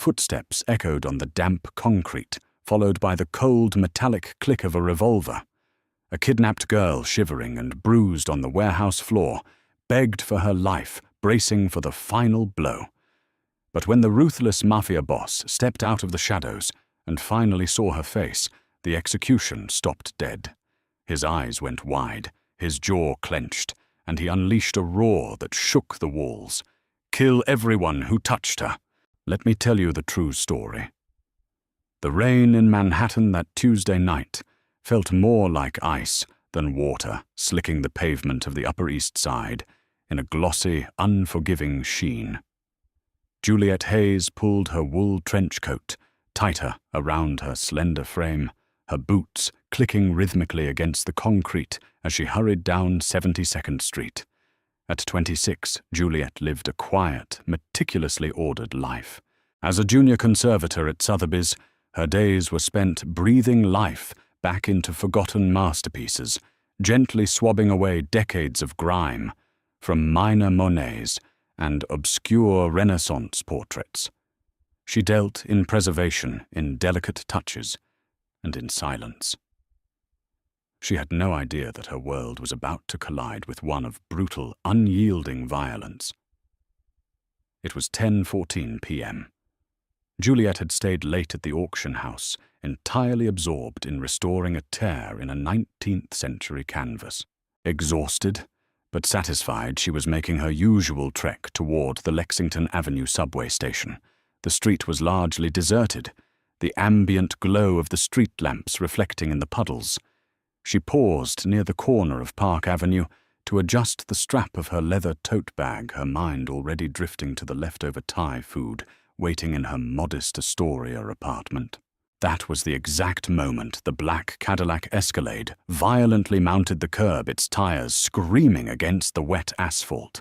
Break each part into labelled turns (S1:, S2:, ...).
S1: footsteps echoed on the damp concrete, followed by the cold metallic click of a revolver. A kidnapped girl, shivering and bruised on the warehouse floor, begged for her life, bracing for the final blow. But when the ruthless mafia boss stepped out of the shadows and finally saw her face, the execution stopped dead. His eyes went wide, his jaw clenched, and he unleashed a roar that shook the walls. "Kill everyone who touched her." Let me tell you the true story. The rain in Manhattan that Tuesday night felt more like ice than water slicking the pavement of the Upper East Side in a glossy, unforgiving sheen. Juliet Hayes pulled her wool trench coat tighter around her slender frame, her boots clicking rhythmically against the concrete as she hurried down 72nd Street. At 26, Juliet lived a quiet, meticulously ordered life. As a junior conservator at Sotheby's, her days were spent breathing life back into forgotten masterpieces, gently swabbing away decades of grime from minor Monets and obscure Renaissance portraits. She dealt in preservation, in delicate touches, and in silence. She had no idea that her world was about to collide with one of brutal, unyielding violence. It was 10:14 p.m. Juliet had stayed late at the auction house, entirely absorbed in restoring a tear in a 19th century canvas. Exhausted, but satisfied, she was making her usual trek toward the Lexington Avenue subway station. The street was largely deserted, the ambient glow of the street lamps reflecting in the puddles. She paused near the corner of Park Avenue to adjust the strap of her leather tote bag, her mind already drifting to the leftover Thai food waiting in her modest Astoria apartment. That was the exact moment the black Cadillac Escalade violently mounted the curb, its tires screaming against the wet asphalt.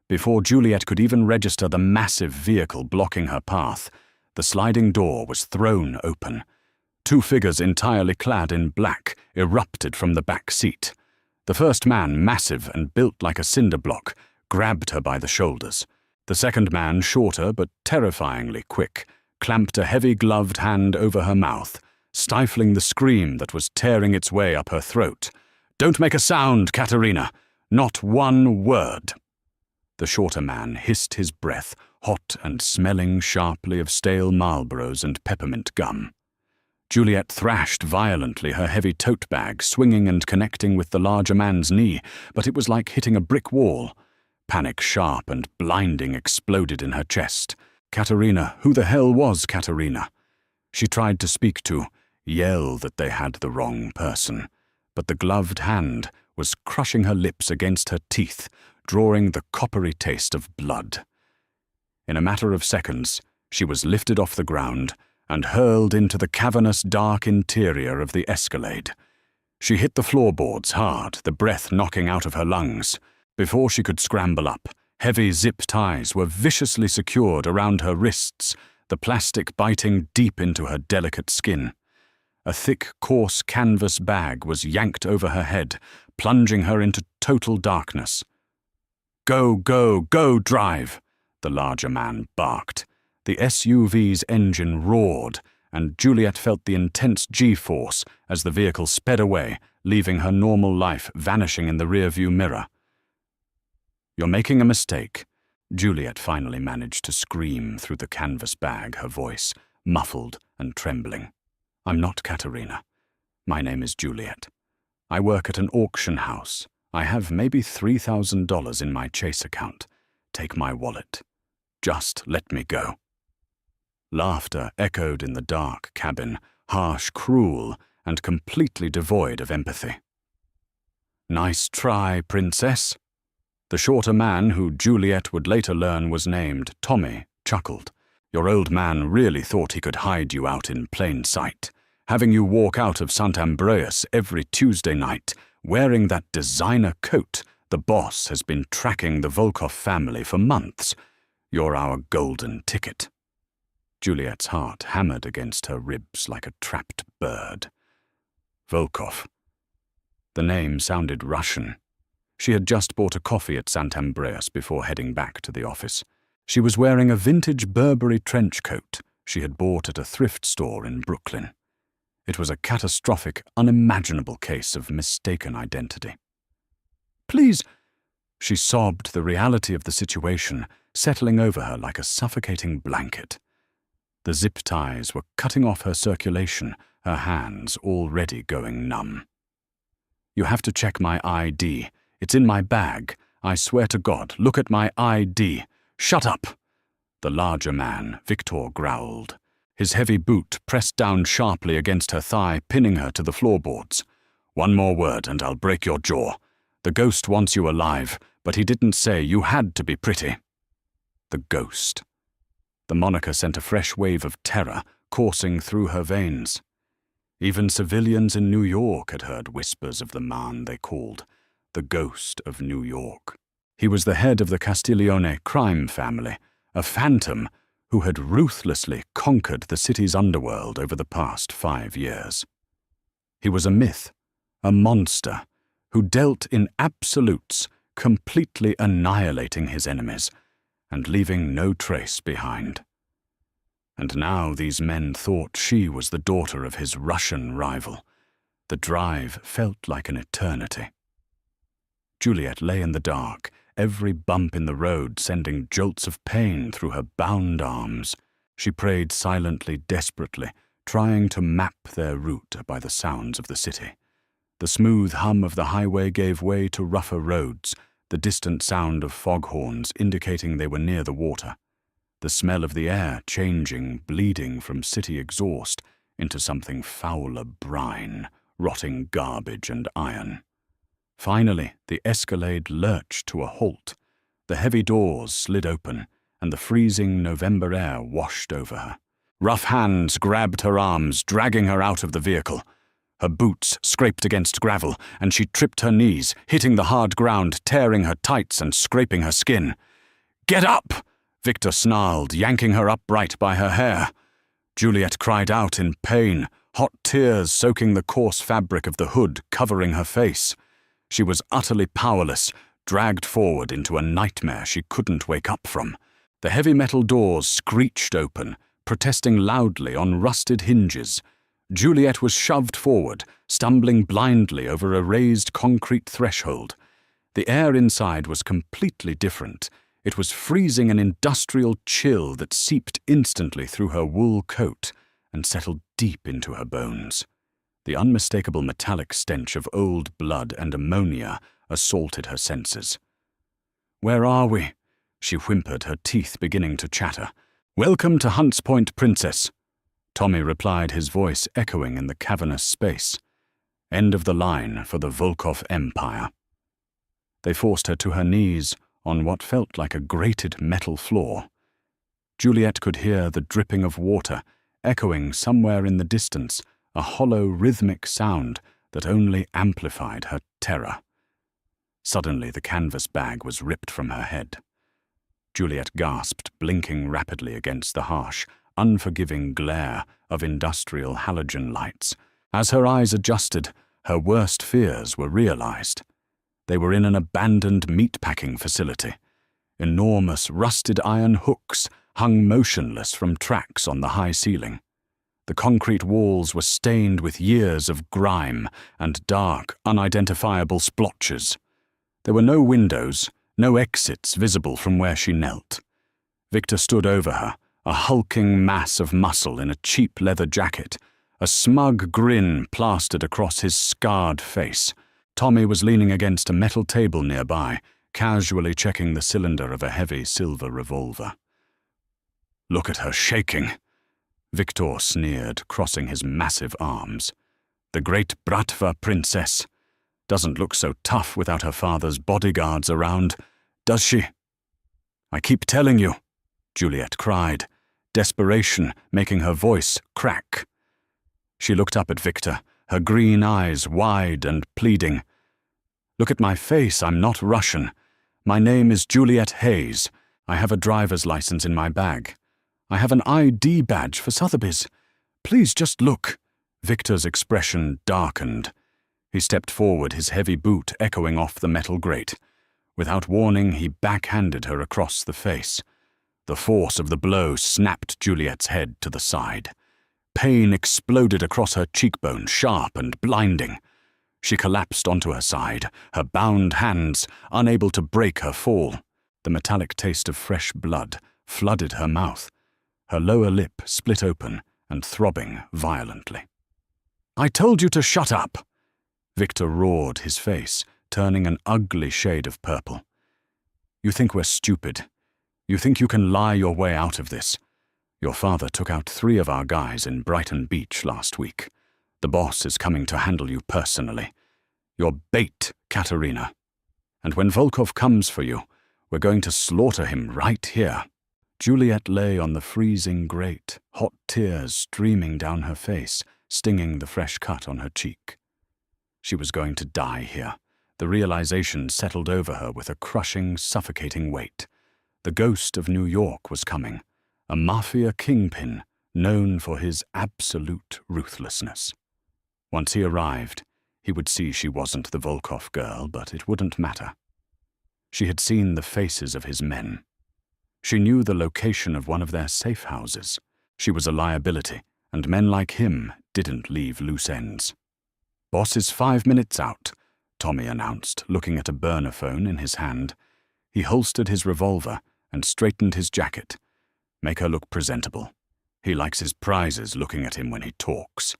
S1: Before Juliet could even register the massive vehicle blocking her path, the sliding door was thrown open. Two figures entirely clad in black erupted from the back seat. The first man, massive and built like a cinder block, grabbed her by the shoulders. The second man, shorter but terrifyingly quick, clamped a heavy gloved hand over her mouth, stifling the scream that was tearing its way up her throat. "Don't make a sound, Katerina! Not one word!" The shorter man hissed his breath, hot and smelling sharply of stale Marlboros and peppermint gum. Juliet thrashed violently, her heavy tote bag swinging and connecting with the larger man's knee, but it was like hitting a brick wall. Panic, sharp and blinding, exploded in her chest. Katerina, who the hell was Katerina? She tried to speak to, yell that they had the wrong person, but the gloved hand was crushing her lips against her teeth, drawing the coppery taste of blood. In a matter of seconds, she was lifted off the ground and hurled into the cavernous, dark interior of the Escalade. She hit the floorboards hard, the breath knocking out of her lungs. Before she could scramble up, heavy zip ties were viciously secured around her wrists, the plastic biting deep into her delicate skin. A thick, coarse canvas bag was yanked over her head, plunging her into total darkness. "Go, go, go, drive!" the larger man barked. The SUV's engine roared, and Juliet felt the intense G-force as the vehicle sped away, leaving her normal life vanishing in the rearview mirror. "You're making a mistake," Juliet finally managed to scream through the canvas bag, her voice muffled and trembling. "I'm not Katerina. My name is Juliet. I work at an auction house. I have maybe $3,000 in my Chase account. Take my wallet. Just let me go." Laughter echoed in the dark cabin, harsh, cruel, and completely devoid of empathy. "Nice try, princess." The shorter man, who Juliet would later learn was named Tommy, chuckled. "Your old man really thought he could hide you out in plain sight, having you walk out of St. Ambroeus every Tuesday night, wearing that designer coat. The boss has been tracking the Volkov family for months. You're our golden ticket." Juliet's heart hammered against her ribs like a trapped bird. Volkov. The name sounded Russian. She had just bought a coffee at St. Ambroeus before heading back to the office. She was wearing a vintage Burberry trench coat, she had bought at a thrift store in Brooklyn. It was a catastrophic, unimaginable case of mistaken identity. "Please," she sobbed, the reality of the situation settling over her like a suffocating blanket. The zip ties were cutting off her circulation, her hands already going numb. "You have to check my ID. It's in my bag. I swear to God, look at my ID. Shut up!" The larger man, Victor, growled. His heavy boot pressed down sharply against her thigh, pinning her to the floorboards. "One more word and I'll break your jaw. The ghost wants you alive, but he didn't say you had to be pretty." The ghost. The moniker sent a fresh wave of terror coursing through her veins. Even civilians in New York had heard whispers of the man they called the Ghost of New York. He was the head of the Castiglione crime family, a phantom who had ruthlessly conquered the city's underworld over the past 5 years. He was a myth, a monster, who dealt in absolutes, completely annihilating his enemies and leaving no trace behind. And now these men thought she was the daughter of his Russian rival. The drive felt like an eternity. Juliet lay in the dark, every bump in the road sending jolts of pain through her bound arms. She prayed silently, desperately, trying to map their route by the sounds of the city. The smooth hum of the highway gave way to rougher roads, the distant sound of foghorns indicating they were near the water. The smell of the air changing, bleeding from city exhaust into something fouler brine, rotting garbage and iron. Finally, the Escalade lurched to a halt. The heavy doors slid open, and the freezing November air washed over her. Rough hands grabbed her arms, dragging her out of the vehicle. Her boots scraped against gravel, and she tripped her knees, hitting the hard ground, tearing her tights and scraping her skin. "Get up!" Victor snarled, yanking her upright by her hair. Juliet cried out in pain, hot tears soaking the coarse fabric of the hood, covering her face. She was utterly powerless, dragged forward into a nightmare she couldn't wake up from. The heavy metal doors screeched open, protesting loudly on rusted hinges. Juliet was shoved forward, stumbling blindly over a raised concrete threshold. The air inside was completely different. It was freezing, an industrial chill that seeped instantly through her wool coat and settled deep into her bones. The unmistakable metallic stench of old blood and ammonia assaulted her senses. "Where are we?" she whimpered, her teeth beginning to chatter. "Welcome to Hunts Point, Princess." Tommy replied, his voice echoing in the cavernous space. "End of the line for the Volkov Empire." They forced her to her knees on what felt like a grated metal floor. Juliet could hear the dripping of water, echoing somewhere in the distance, a hollow rhythmic sound that only amplified her terror. Suddenly the canvas bag was ripped from her head. Juliet gasped, blinking rapidly against the harsh, unforgiving glare of industrial halogen lights. As her eyes adjusted, her worst fears were realized. They were in an abandoned meatpacking facility. Enormous rusted iron hooks hung motionless from tracks on the high ceiling. The concrete walls were stained with years of grime and dark, unidentifiable splotches. There were no windows, no exits visible from where she knelt. Victor stood over her, a hulking mass of muscle in a cheap leather jacket, a smug grin plastered across his scarred face. Tommy was leaning against a metal table nearby, casually checking the cylinder of a heavy silver revolver. "Look at her shaking," Victor sneered, crossing his massive arms. "The great Bratva princess. Doesn't look so tough without her father's bodyguards around, does she?" "I keep telling you," Juliet cried, desperation making her voice crack. She looked up at Victor, her green eyes wide and pleading. "Look at my face, I'm not Russian. My name is Juliet Hayes. I have a driver's license in my bag. I have an ID badge for Sotheby's. Please just look." Victor's expression darkened. He stepped forward, his heavy boot echoing off the metal grate. Without warning, he backhanded her across the face. The force of the blow snapped Juliet's head to the side. Pain exploded across her cheekbone, sharp and blinding. She collapsed onto her side, her bound hands unable to break her fall. The metallic taste of fresh blood flooded her mouth, her lower lip split open and throbbing violently. "I told you to shut up!" Victor roared, his face turning an ugly shade of purple. "You think we're stupid. You think you can lie your way out of this. Your father took out 3 of our guys in Brighton Beach last week. The boss is coming to handle you personally. You're bait, Katerina. And when Volkov comes for you, we're going to slaughter him right here." Juliet lay on the freezing grate, hot tears streaming down her face, stinging the fresh cut on her cheek. She was going to die here. The realization settled over her with a crushing, suffocating weight. The ghost of New York was coming, a mafia kingpin known for his absolute ruthlessness. Once he arrived, he would see she wasn't the Volkov girl, but it wouldn't matter. She had seen the faces of his men. She knew the location of one of their safe houses. She was a liability, and men like him didn't leave loose ends. "Boss is 5 minutes out," Tommy announced, looking at a burner phone in his hand. He holstered his revolver and straightened his jacket. "Make her look presentable. He likes his prizes looking at him when he talks."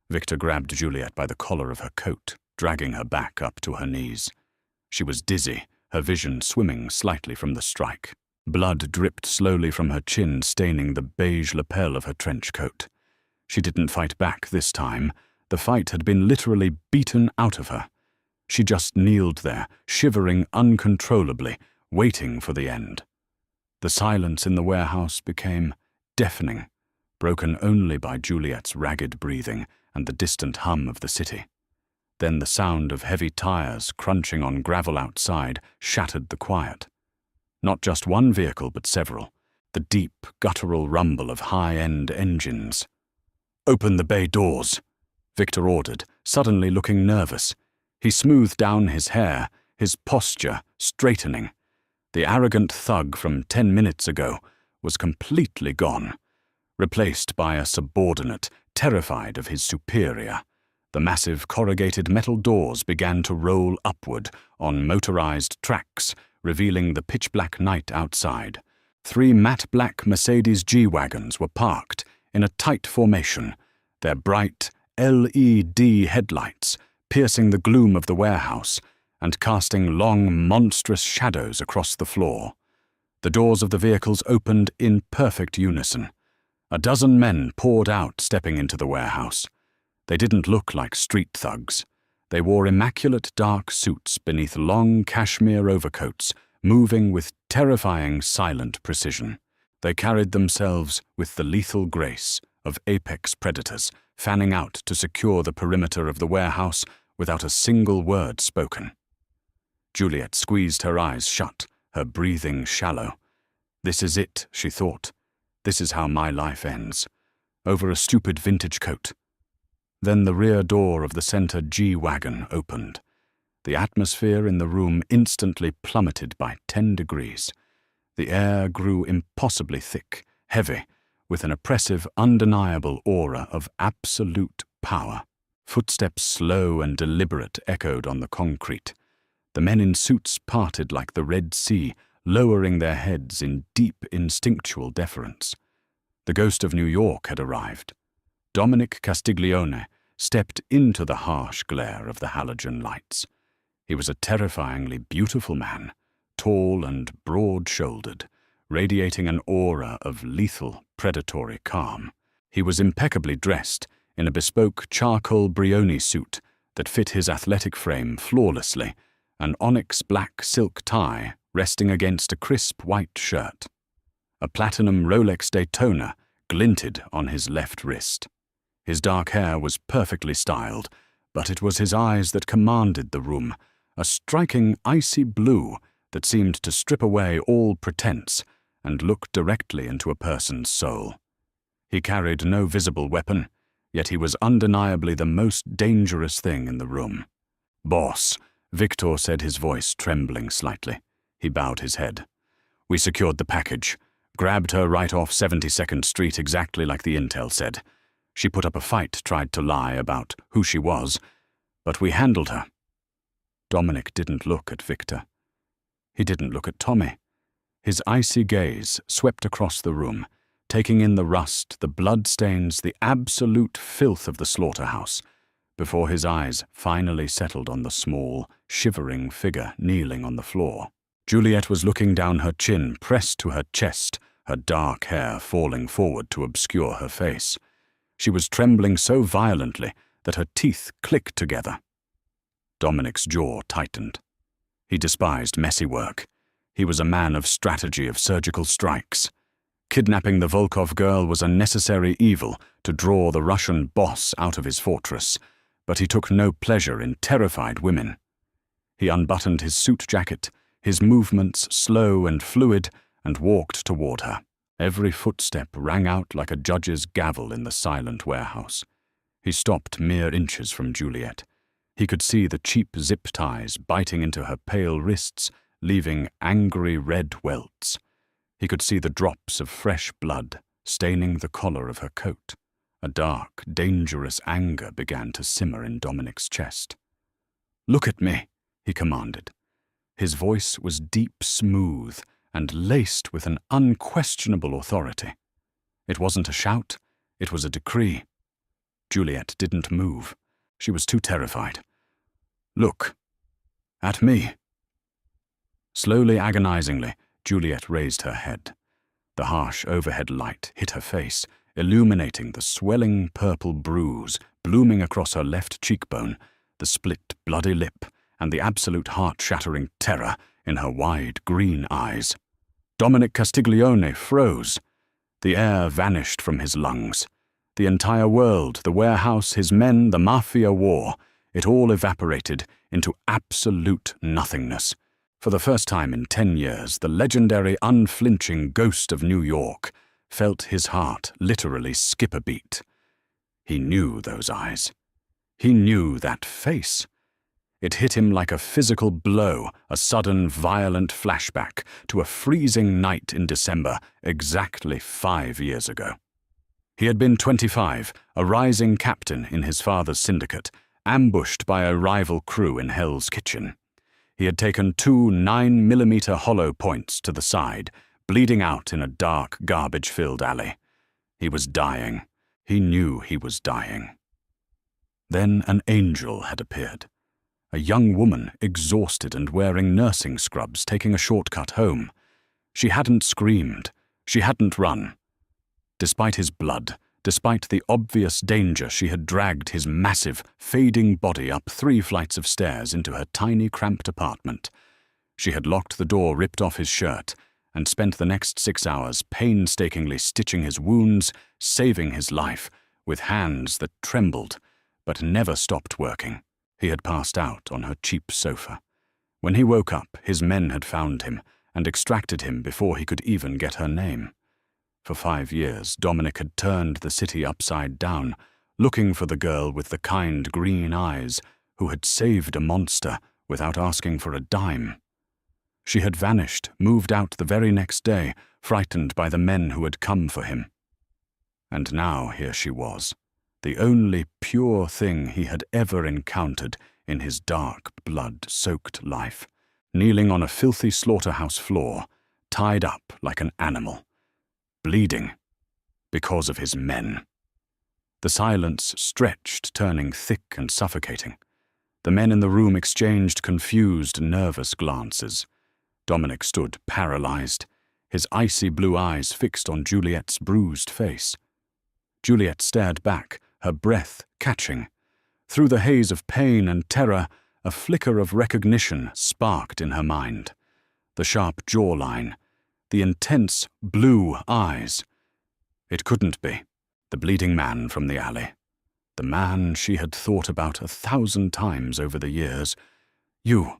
S1: Victor grabbed Juliet by the collar of her coat, dragging her back up to her knees. She was dizzy, her vision swimming slightly from the strike. Blood dripped slowly from her chin, staining the beige lapel of her trench coat. She didn't fight back this time. The fight had been literally beaten out of her. She just kneeled there, shivering uncontrollably, waiting for the end. The silence in the warehouse became deafening, broken only by Juliet's ragged breathing and the distant hum of the city. Then the sound of heavy tires crunching on gravel outside shattered the quiet. Not just one vehicle, but several. The deep, guttural rumble of high-end engines. "Open the bay doors," Victor ordered, suddenly looking nervous. He smoothed down his hair, his posture straightening. The arrogant thug from 10 minutes ago was completely gone, replaced by a subordinate, terrified of his superior. The massive corrugated metal doors began to roll upward on motorized tracks, revealing the pitch-black night outside. 3 matte-black Mercedes G-Wagons were parked in a tight formation, their bright LED headlights piercing the gloom of the warehouse and casting long, monstrous shadows across the floor. The doors of the vehicles opened in perfect unison. A dozen men poured out, stepping into the warehouse. They didn't look like street thugs. They wore immaculate dark suits beneath long cashmere overcoats, moving with terrifying silent precision. They carried themselves with the lethal grace of apex predators, fanning out to secure the perimeter of the warehouse without a single word spoken. Juliet squeezed her eyes shut, her breathing shallow. "This is it," she thought. "This is how my life ends. Over a stupid vintage coat." Then the rear door of the center G-Wagon opened. The atmosphere in the room instantly plummeted by 10 degrees. The air grew impossibly thick, heavy, with an oppressive, undeniable aura of absolute power. Footsteps slow and deliberate echoed on the concrete. The men in suits parted like the Red Sea, lowering their heads in deep instinctual deference. The ghost of New York had arrived. Dominic Castiglione stepped into the harsh glare of the halogen lights. He was a terrifyingly beautiful man, tall and broad-shouldered, radiating an aura of lethal, predatory calm. He was impeccably dressed in a bespoke charcoal Brioni suit that fit his athletic frame flawlessly, an onyx black silk tie resting against a crisp white shirt. A platinum Rolex Daytona glinted on his left wrist. His dark hair was perfectly styled, but it was his eyes that commanded the room, a striking icy blue that seemed to strip away all pretense and look directly into a person's soul. He carried no visible weapon, yet he was undeniably the most dangerous thing in the room. "Boss," Victor said, his voice trembling slightly. He bowed his head. "We secured the package. Grabbed her right off 72nd Street exactly like the intel said. She put up a fight, tried to lie about who she was, but we handled her. Dominic didn't look at Victor. He didn't look at Tommy. His icy gaze swept across the room, taking in the rust, the bloodstains, the absolute filth of the slaughterhouse, before his eyes finally settled on the small, shivering figure kneeling on the floor. Juliet was looking down, her chin pressed to her chest, her dark hair falling forward to obscure her face. She was trembling so violently that her teeth clicked together. Dominic's jaw tightened. He despised messy work. He was a man of strategy, of surgical strikes. Kidnapping the Volkov girl was a necessary evil to draw the Russian boss out of his fortress, but he took no pleasure in terrified women. He unbuttoned his suit jacket, his movements slow and fluid, and walked toward her. Every footstep rang out like a judge's gavel in the silent warehouse. He stopped mere inches from Juliet. He could see the cheap zip ties biting into her pale wrists, leaving angry red welts. He could see the drops of fresh blood staining the collar of her coat. A dark, dangerous anger began to simmer in Dominic's chest. "Look at me," he commanded. His voice was deep, smooth, and laced with an unquestionable authority. It wasn't a shout, it was a decree. Juliet didn't move. She was too terrified. "Look. At me." Slowly, agonizingly, Juliet raised her head. The harsh overhead light hit her face, illuminating the swelling purple bruise blooming across her left cheekbone, the split, bloody lip, and the absolute heart-shattering terror in her wide green eyes. Dominic Castiglione froze. The air vanished from his lungs. The entire world, the warehouse, his men, the Mafia war, it all evaporated into absolute nothingness. For the first time in 10 years, the legendary, unflinching ghost of New York felt his heart literally skip a beat. He knew those eyes. He knew that face. It hit him like a physical blow, a sudden, violent flashback to a freezing night in December, exactly 5 years ago. He had been 25, a rising captain in his father's syndicate, ambushed by a rival crew in Hell's Kitchen. He had taken 2 9mm hollow points to the side, bleeding out in a dark, garbage-filled alley. He was dying. He knew he was dying. Then an angel had appeared. A young woman, exhausted and wearing nursing scrubs, taking a shortcut home. She hadn't screamed. She hadn't run. Despite his blood, despite the obvious danger, she had dragged his massive, fading body up 3 flights of stairs into her tiny, cramped apartment. She had locked the door, ripped off his shirt, and spent the next 6 hours painstakingly stitching his wounds, saving his life, with hands that trembled, but never stopped working. He had passed out on her cheap sofa. When he woke up, his men had found him and extracted him before he could even get her name. For 5 years, Dominic had turned the city upside down, looking for the girl with the kind green eyes who had saved a monster without asking for a dime. She had vanished, moved out the very next day, frightened by the men who had come for him. And now here she was, the only pure thing he had ever encountered in his dark, blood-soaked life, kneeling on a filthy slaughterhouse floor, tied up like an animal, bleeding because of his men. The silence stretched, turning thick and suffocating. The men in the room exchanged confused, nervous glances. Dominic stood paralyzed, his icy blue eyes fixed on Juliet's bruised face. Juliet stared back, her breath catching. Through the haze of pain and terror, a flicker of recognition sparked in her mind. The sharp jawline, the intense blue eyes. It couldn't be. The bleeding man from the alley. The man she had thought about 1,000 times over the years. "You,"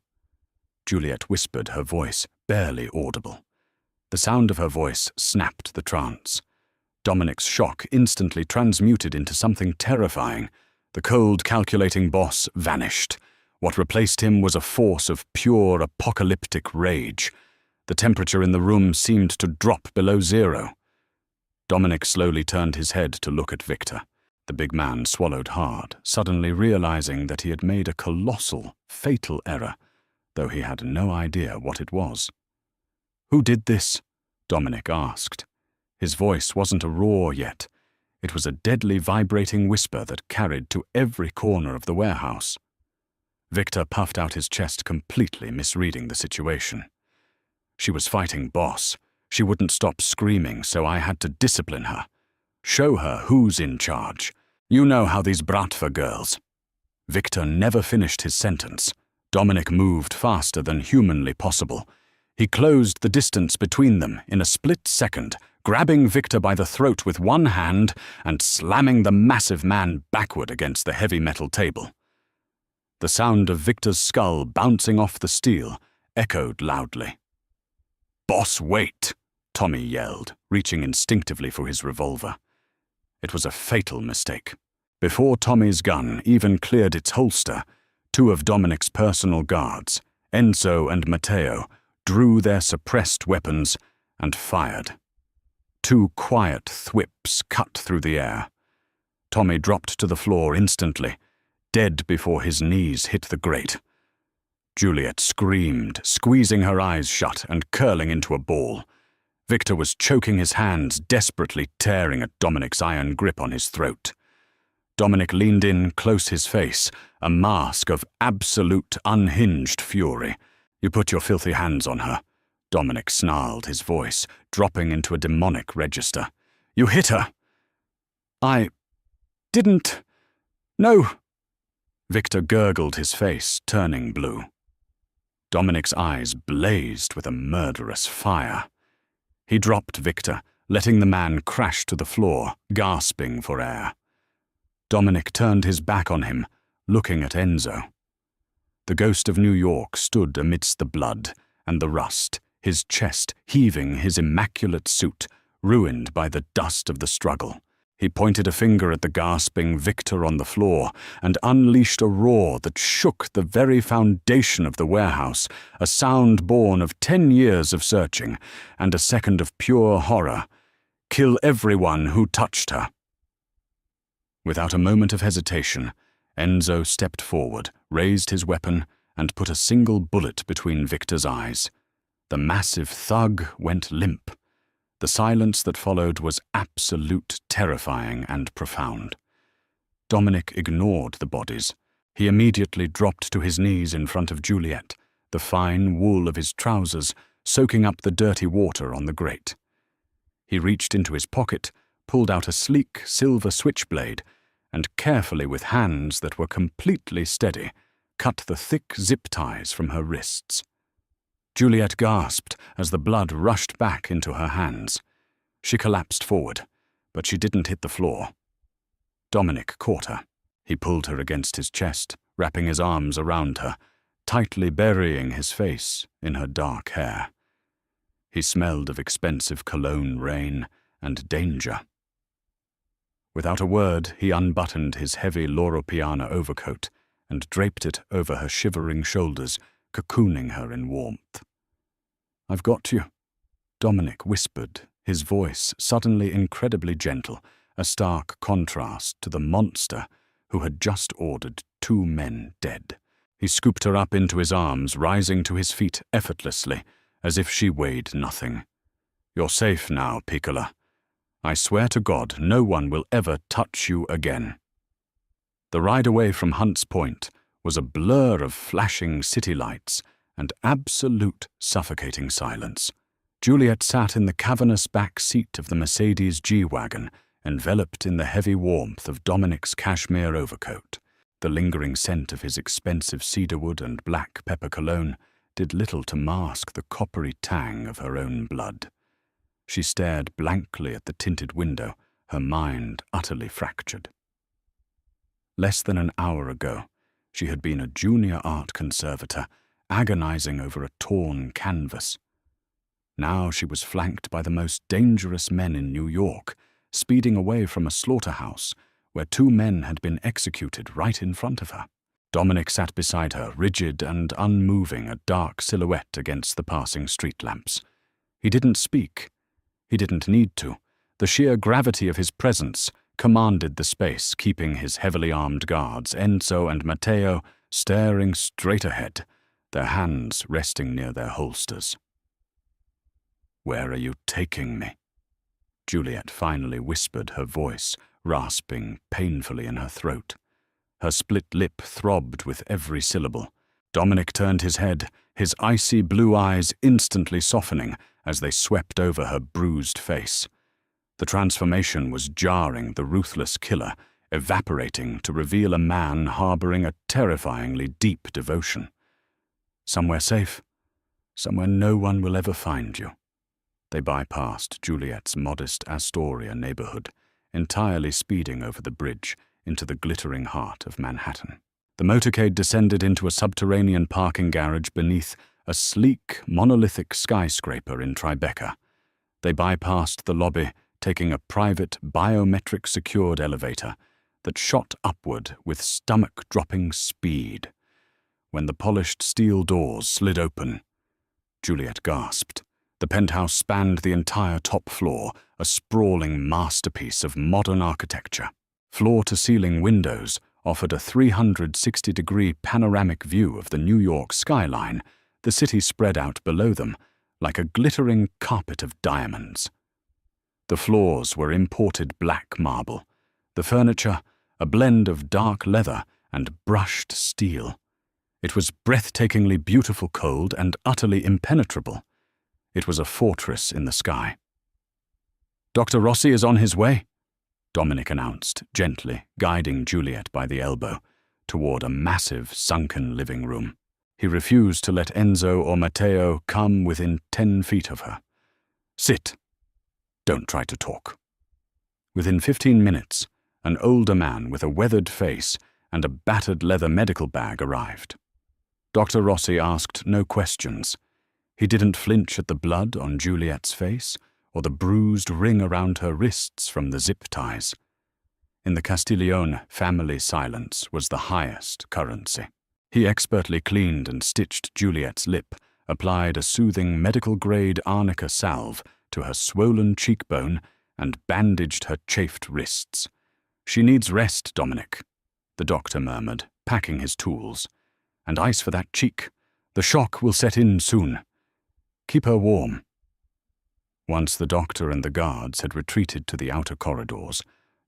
S1: Juliet whispered, her voice barely audible. The sound of her voice snapped the trance. Dominic's shock instantly transmuted into something terrifying. The cold, calculating boss vanished. What replaced him was a force of pure apocalyptic rage. The temperature in the room seemed to drop below zero. Dominic slowly turned his head to look at Victor. The big man swallowed hard, suddenly realizing that he had made a colossal, fatal error, though he had no idea what it was. "Who did this?" Dominic asked. His voice wasn't a roar yet. It was a deadly vibrating whisper that carried to every corner of the warehouse. Victor puffed out his chest, completely misreading the situation. "She was fighting Boss. She wouldn't stop screaming, so I had to discipline her. Show her who's in charge. You know how these Bratva girls." Victor never finished his sentence. Dominic moved faster than humanly possible. He closed the distance between them in a split second, grabbing Victor by the throat with one hand and slamming the massive man backward against the heavy metal table. The sound of Victor's skull bouncing off the steel echoed loudly. "Boss, wait!" Tommy yelled, reaching instinctively for his revolver. It was a fatal mistake. Before Tommy's gun even cleared its holster, two of Dominic's personal guards, Enzo and Matteo, drew their suppressed weapons and fired. Two quiet thwips cut through the air. Tommy dropped to the floor instantly, dead before his knees hit the grate. Juliet screamed, squeezing her eyes shut and curling into a ball. Victor was choking his hands, desperately tearing at Dominic's iron grip on his throat. Dominic leaned in close his face, a mask of absolute unhinged fury. "You put your filthy hands on her," Dominic snarled, his voice dropping into a demonic register. "You hit her." "I didn't. No." Victor gurgled, his face turning blue. Dominic's eyes blazed with a murderous fire. He dropped Victor, letting the man crash to the floor, gasping for air. Dominic turned his back on him, looking at Enzo. The ghost of New York stood amidst the blood and the rust, his chest heaving his immaculate suit, ruined by the dust of the struggle. He pointed a finger at the gasping Victor on the floor and unleashed a roar that shook the very foundation of the warehouse, a sound born of 10 years of searching and a second of pure horror. "Kill everyone who touched her." Without a moment of hesitation, Enzo stepped forward, raised his weapon, and put a single bullet between Victor's eyes. The massive thug went limp. The silence that followed was absolute, terrifying, and profound. Dominic ignored the bodies. He immediately dropped to his knees in front of Juliet, the fine wool of his trousers soaking up the dirty water on the grate. He reached into his pocket, pulled out a sleek silver switchblade, and carefully, with hands that were completely steady, cut the thick zip ties from her wrists. Juliet gasped as the blood rushed back into her hands. She collapsed forward, but she didn't hit the floor. Dominic caught her. He pulled her against his chest, wrapping his arms around her, tightly burying his face in her dark hair. He smelled of expensive cologne rain and danger. Without a word, he unbuttoned his heavy Loro Piana overcoat and draped it over her shivering shoulders, cocooning her in warmth. "I've got you," Dominic whispered, his voice suddenly incredibly gentle, a stark contrast to the monster who had just ordered 2 men dead. He scooped her up into his arms, rising to his feet effortlessly, as if she weighed nothing. "You're safe now, Piccola. I swear to God, no one will ever touch you again." The ride away from Hunts Point was a blur of flashing city lights and absolute suffocating silence. Juliet sat in the cavernous back seat of the Mercedes G-Wagon, enveloped in the heavy warmth of Dominic's cashmere overcoat. The lingering scent of his expensive cedarwood and black pepper cologne did little to mask the coppery tang of her own blood. She stared blankly at the tinted window, her mind utterly fractured. Less than an hour ago, she had been a junior art conservator, agonizing over a torn canvas. Now she was flanked by the most dangerous men in New York, speeding away from a slaughterhouse where 2 men had been executed right in front of her. Dominic sat beside her, rigid and unmoving, a dark silhouette against the passing street lamps. He didn't speak. He didn't need to. The sheer gravity of his presence commanded the space, keeping his heavily armed guards, Enzo and Matteo, staring straight ahead, their hands resting near their holsters. "Where are you taking me?" Juliet finally whispered, her voice rasping painfully in her throat. Her split lip throbbed with every syllable. Dominic turned his head, his icy blue eyes instantly softening as they swept over her bruised face. The transformation was jarring, the ruthless killer evaporating to reveal a man harboring a terrifyingly deep devotion. "Somewhere safe, somewhere no one will ever find you." They bypassed Juliet's modest Astoria neighborhood, entirely speeding over the bridge into the glittering heart of Manhattan. The motorcade descended into a subterranean parking garage beneath a sleek, monolithic skyscraper in Tribeca. They bypassed the lobby, taking a private, biometric-secured elevator that shot upward with stomach-dropping speed. When the polished steel doors slid open, Juliet gasped. The penthouse spanned the entire top floor, a sprawling masterpiece of modern architecture. Floor-to-ceiling windows offered a 360-degree panoramic view of the New York skyline, the city spread out below them like a glittering carpet of diamonds. The floors were imported black marble, the furniture a blend of dark leather and brushed steel. It was breathtakingly beautiful cold and utterly impenetrable. It was a fortress in the sky. "Dr. Rossi is on his way," Dominic announced, gently guiding Juliet by the elbow toward a massive, sunken living room. He refused to let Enzo or Matteo come within 10 feet of her. "Sit. Don't try to talk." Within 15 minutes, an older man with a weathered face and a battered leather medical bag arrived. Dr. Rossi asked no questions. He didn't flinch at the blood on Juliet's face or the bruised ring around her wrists from the zip ties. In the Castiglione, family silence was the highest currency. He expertly cleaned and stitched Juliet's lip, applied a soothing medical-grade arnica salve to her swollen cheekbone, and bandaged her chafed wrists. "She needs rest, Dominic," the doctor murmured, packing his tools. "And ice for that cheek. The shock will set in soon. Keep her warm." Once the doctor and the guards had retreated to the outer corridors,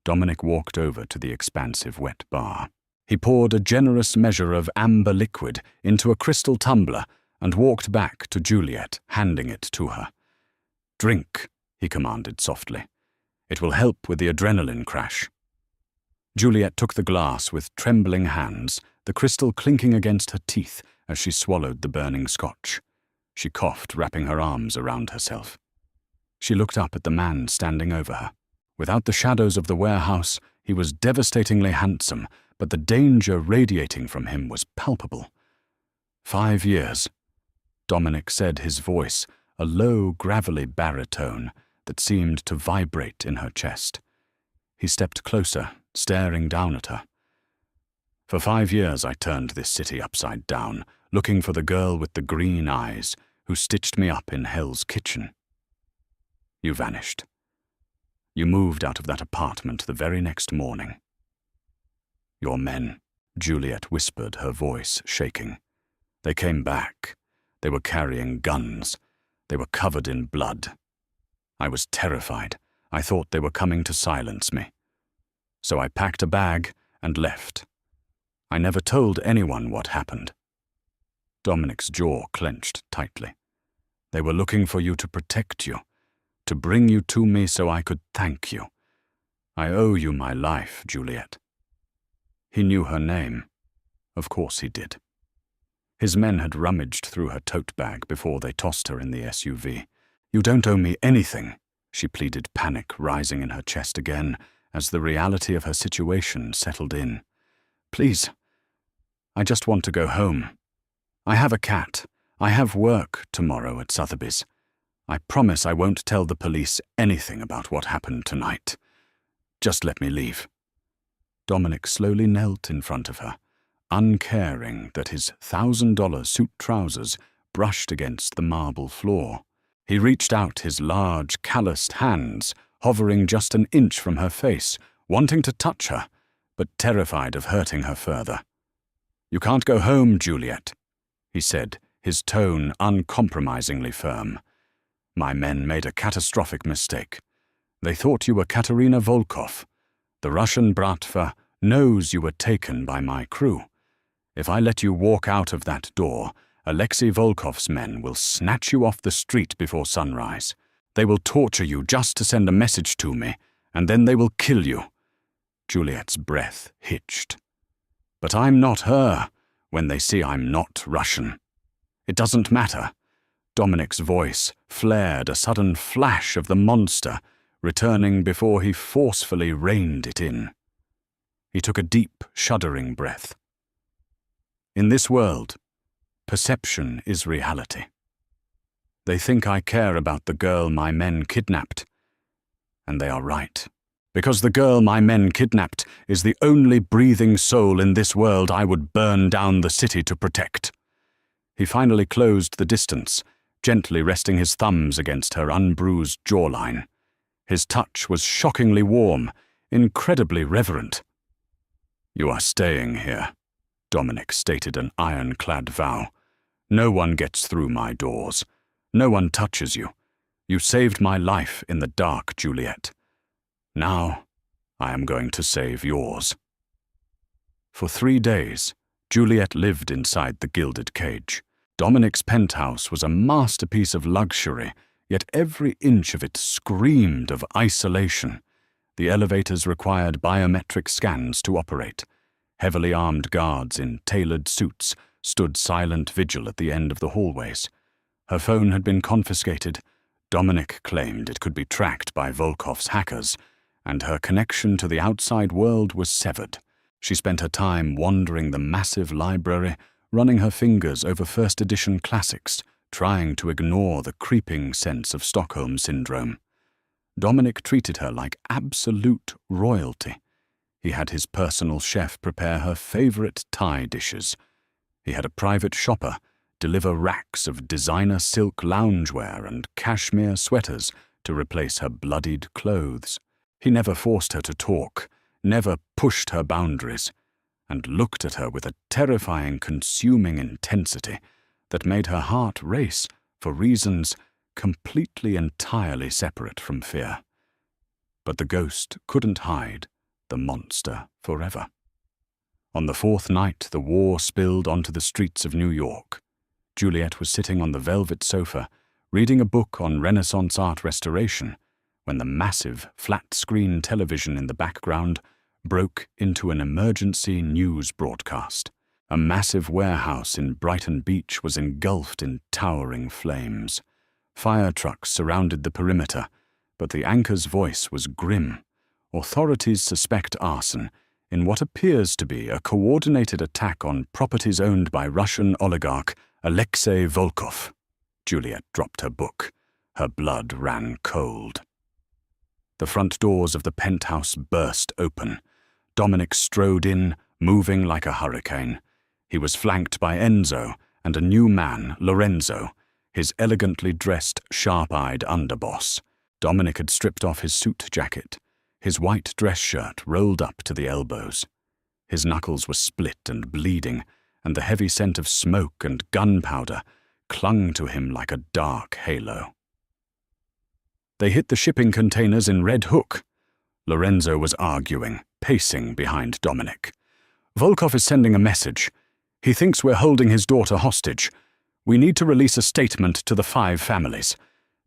S1: Dominic walked over to the expansive wet bar. He poured a generous measure of amber liquid into a crystal tumbler and walked back to Juliet, handing it to her. "Drink," he commanded softly. "It will help with the adrenaline crash." Juliet took the glass with trembling hands, the crystal clinking against her teeth as she swallowed the burning scotch. She coughed, wrapping her arms around herself. She looked up at the man standing over her. Without the shadows of the warehouse, he was devastatingly handsome, but the danger radiating from him was palpable. 5 years, Dominic said, his voice a low, gravelly baritone that seemed to vibrate in her chest. He stepped closer, staring down at her. "For 5 years I turned this city upside down, looking for the girl with the green eyes who stitched me up in Hell's Kitchen. You vanished. You moved out of that apartment the very next morning. Your men," Juliet whispered, her voice shaking. "They came back. They were carrying guns. They were covered in blood. I was terrified. I thought they were coming to silence me. So I packed a bag and left. I never told anyone what happened." Dominic's jaw clenched tightly. "They were looking for you to protect you, to bring you to me so I could thank you. I owe you my life, Juliet." He knew her name. Of course he did. His men had rummaged through her tote bag before they tossed her in the SUV. "You don't owe me anything," she pleaded, panic rising in her chest again as the reality of her situation settled in. "Please, I just want to go home. I have a cat. I have work tomorrow at Sotheby's. I promise I won't tell the police anything about what happened tonight. Just let me leave." Dominic slowly knelt in front of her, uncaring that his $1,000 suit trousers brushed against the marble floor. He reached out his large, calloused hands, hovering just an inch from her face, wanting to touch her, but terrified of hurting her further. "You can't go home, Juliet," he said, his tone uncompromisingly firm. "My men made a catastrophic mistake. They thought you were Katerina Volkov. The Russian Bratva knows you were taken by my crew. If I let you walk out of that door, Alexei Volkov's men will snatch you off the street before sunrise. They will torture you just to send a message to me, and then they will kill you." Juliet's breath hitched. "But I'm not her when they see I'm not Russian. It doesn't matter." Dominic's voice flared a sudden flash of the monster, returning before he forcefully reined it in. He took a deep, shuddering breath. "In this world, perception is reality. They think I care about the girl my men kidnapped, and they are right. Because the girl my men kidnapped is the only breathing soul in this world I would burn down the city to protect." He finally closed the distance, gently resting his thumbs against her unbruised jawline. His touch was shockingly warm, incredibly reverent. "You are staying here," Dominic stated an ironclad vow. "No one gets through my doors. No one touches you. You saved my life in the dark, Juliet. Now, I am going to save yours." For 3 days, Juliet lived inside the gilded cage. Dominic's penthouse was a masterpiece of luxury, yet every inch of it screamed of isolation. The elevators required biometric scans to operate. Heavily armed guards in tailored suits stood silent vigil at the end of the hallways. Her phone had been confiscated. Dominic claimed it could be tracked by Volkov's hackers, and her connection to the outside world was severed. She spent her time wandering the massive library, running her fingers over first-edition classics, trying to ignore the creeping sense of Stockholm Syndrome. Dominic treated her like absolute royalty. He had his personal chef prepare her favorite Thai dishes. He had a private shopper deliver racks of designer silk loungewear and cashmere sweaters to replace her bloodied clothes. He never forced her to talk, never pushed her boundaries, and looked at her with a terrifying, consuming intensity that made her heart race for reasons completely, entirely separate from fear. But the ghost couldn't hide the monster forever. On the 4th night, the war spilled onto the streets of New York. Juliet was sitting on the velvet sofa, reading a book on Renaissance art restoration, when the massive, flat-screen television in the background broke into an emergency news broadcast. A massive warehouse in Brighton Beach was engulfed in towering flames. Fire trucks surrounded the perimeter, but the anchor's voice was grim. Authorities suspect arson in what appears to be a coordinated attack on properties owned by Russian oligarch Alexei Volkov. Juliet dropped her book. Her blood ran cold. The front doors of the penthouse burst open. Dominic strode in, moving like a hurricane. He was flanked by Enzo and a new man, Lorenzo, his elegantly dressed, sharp-eyed underboss. Dominic had stripped off his suit jacket. His white dress shirt rolled up to the elbows. His knuckles were split and bleeding, and the heavy scent of smoke and gunpowder clung to him like a dark halo. "They hit the shipping containers in Red Hook," Lorenzo was arguing, pacing behind Dominic. "Volkov is sending a message. He thinks we're holding his daughter hostage. We need to release a statement to the 5 families.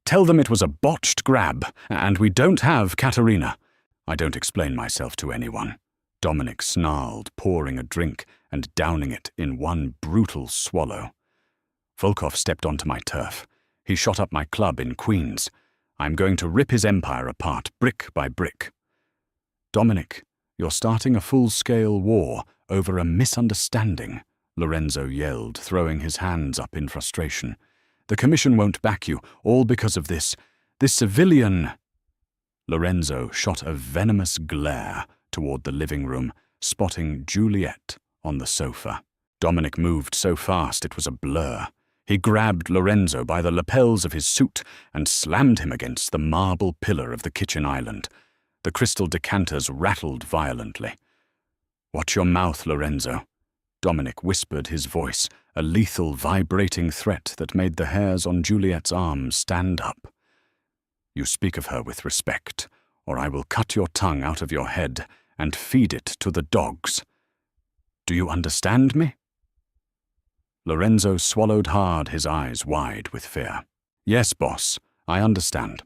S1: Tell them it was a botched grab, and we don't have Katerina." "I don't explain myself to anyone," Dominic snarled, pouring a drink and downing it in one brutal swallow. "Volkov stepped onto my turf. He shot up my club in Queens. I'm going to rip his empire apart, brick by brick." "Dominic, you're starting a full-scale war over a misunderstanding," Lorenzo yelled, throwing his hands up in frustration. "The commission won't back you, all because of this civilian—" Lorenzo shot a venomous glare toward the living room, spotting Juliet on the sofa. Dominic moved so fast it was a blur. He grabbed Lorenzo by the lapels of his suit and slammed him against the marble pillar of the kitchen island. The crystal decanters rattled violently. "Watch your mouth, Lorenzo," Dominic whispered, his voice a lethal, vibrating threat that made the hairs on Juliet's arms stand up. "You speak of her with respect, or I will cut your tongue out of your head and feed it to the dogs. Do you understand me?" Lorenzo swallowed hard, his eyes wide with fear. "Yes, boss, I understand.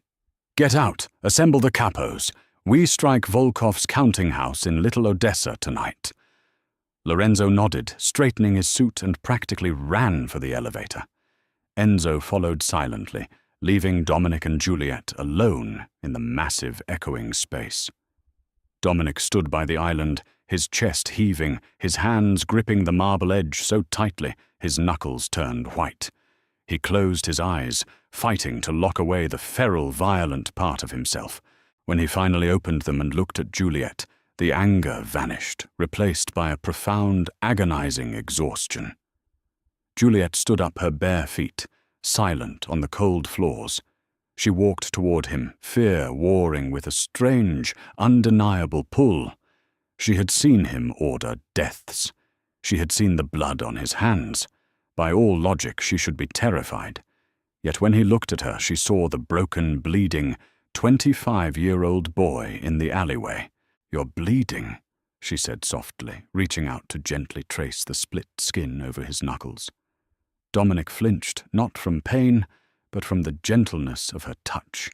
S1: Get out, assemble the capos. We strike Volkov's counting house in Little Odessa tonight." Lorenzo nodded, straightening his suit, and practically ran for the elevator. Enzo followed silently, leaving Dominic and Juliet alone in the massive, echoing space. Dominic stood by the island, his chest heaving, his hands gripping the marble edge so tightly his knuckles turned white. He closed his eyes, fighting to lock away the feral, violent part of himself. When he finally opened them and looked at Juliet, the anger vanished, replaced by a profound, agonizing exhaustion. Juliet stood up, her bare feet, silent on the cold floors. She walked toward him, fear warring with a strange, undeniable pull. She had seen him order deaths. She had seen the blood on his hands. By all logic, she should be terrified. Yet when he looked at her, she saw the broken, bleeding, 25-year-old boy in the alleyway. "You're bleeding," she said softly, reaching out to gently trace the split skin over his knuckles. Dominic flinched, not from pain, but from the gentleness of her touch.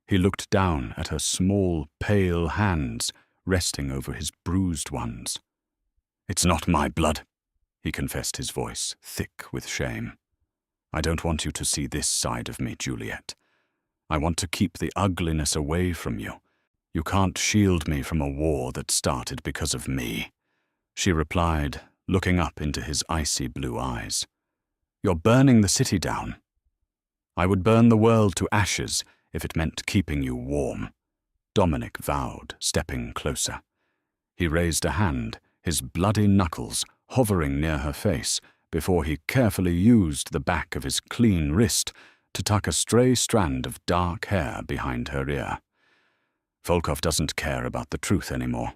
S1: He looked down at her small, pale hands, resting over his bruised ones. "It's not my blood," he confessed, his voice thick with shame. "I don't want you to see this side of me, Juliet. I want to keep the ugliness away from you. You can't shield me from a war that started because of me," she replied, looking up into his icy blue eyes. "You're burning the city down. I would burn the world to ashes if it meant keeping you warm," Dominic vowed, stepping closer. He raised a hand, his bloody knuckles hovering near her face, before he carefully used the back of his clean wrist to tuck a stray strand of dark hair behind her ear. "Volkov doesn't care about the truth anymore.